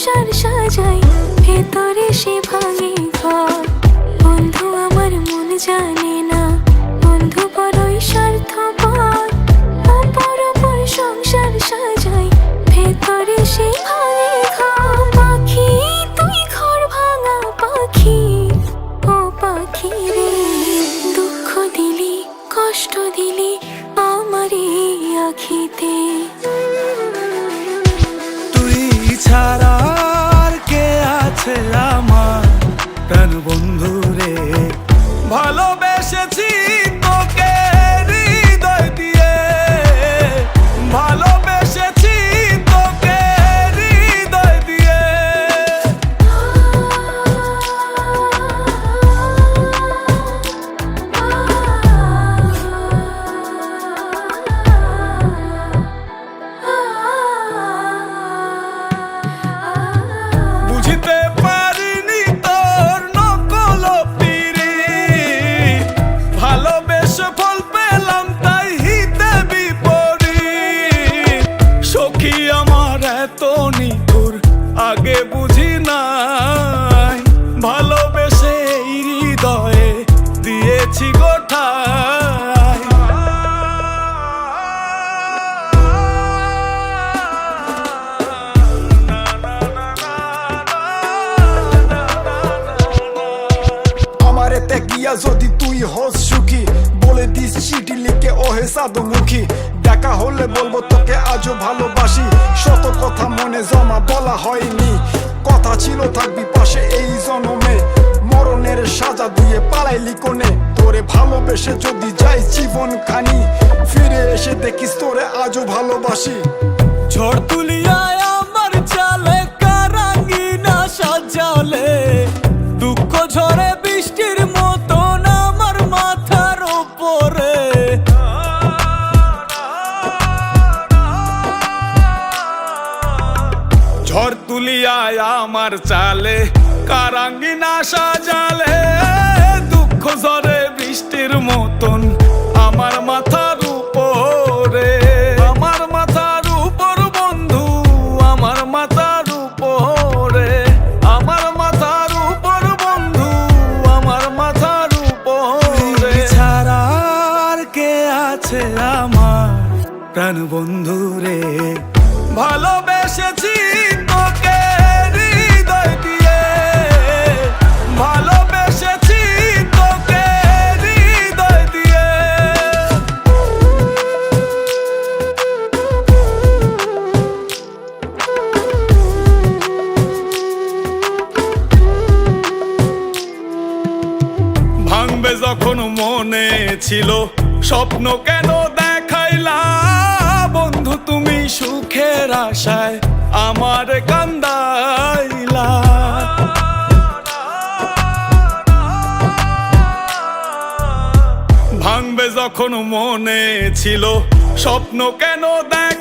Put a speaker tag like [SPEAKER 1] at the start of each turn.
[SPEAKER 1] সংসার সাজাই, ভেতরে সে ভাঙে ঘর। বন্ধু আমার মন জানে না, বন্ধু বড়ই স্বার্থপর। অপর অপর সংসার সাজাই, ভেতরে সে ভাঙে ঘর। পাখি তুই ঘর ভাঙা পাখি, ও পাখি রে, দুঃখ দিলি কষ্ট দিলি আমারই আখিতে।
[SPEAKER 2] তুই ছাড়া আর কে আছে আমার প্রাণ বন্ধু রে, ভালোবেসেছি তোকে হৃদয় দিয়ে, ভালোবেসেছি তোকে হৃদয় দিয়ে। বুঝতে পারিনি তোর নকল পিরিত, ভালোবেসে ফল পেলাম তাই হিতে বিপরীত। সখী আমার এত নিঠুর আগে বুঝি নাই, ভালোবেসে এই হৃদয়ে দিয়েছি গোঠায়।
[SPEAKER 3] আমারেতে গিয়া যদি তুই হস সুখী, বলে দিস চিঠি লিখে ওহে সাধুমুখী। দেখা হলে বলবো তোকে আজও ভালোবাসি, শত কথা মনে জমা বলা হয়নি। কথা ছিল থাকবি পাশে এই জনমে, মরণের সাজা দিয়ে পালাইলি কোনে। তোরে ভালোবেসে যদি যাই জীবন খানি, ফিরে এসে দেখিস তোরে আজও ভালোবাসি।
[SPEAKER 2] ঝড় তুলিয়ায় আমার চালে কারাঙ্গিনা সাজালে, দুঃখ ঝরে বৃষ্টির মতন আমার মাথার উপরে। ঝড় তুলিয়ায় আমার চালে কারাঙ্গিনা সাজালে, দুঃখ ঝরে বৃষ্টির মতন আমার মাথার উপরে। আমার মাথার উপর বন্ধু, আমার মাথার উপরে, আমার মাথার উপর বন্ধু, আমার মাথার উপরে। ছাড়া আর কে আছে আমার প্রাণ বন্ধু রে, ভালোবেসেছি তোকে হৃদয় দিয়ে, ভালোবেসেছি তোকে হৃদয় দিয়ে। ভাঙবে যখন মনে ছিল স্বপ্ন কেন দেখাইলা, বন্ধু তুমি সুখের আশায় আমার কান্দাইলা। ভাঙবে যখন মনে ছিল স্বপ্ন কেন দেখ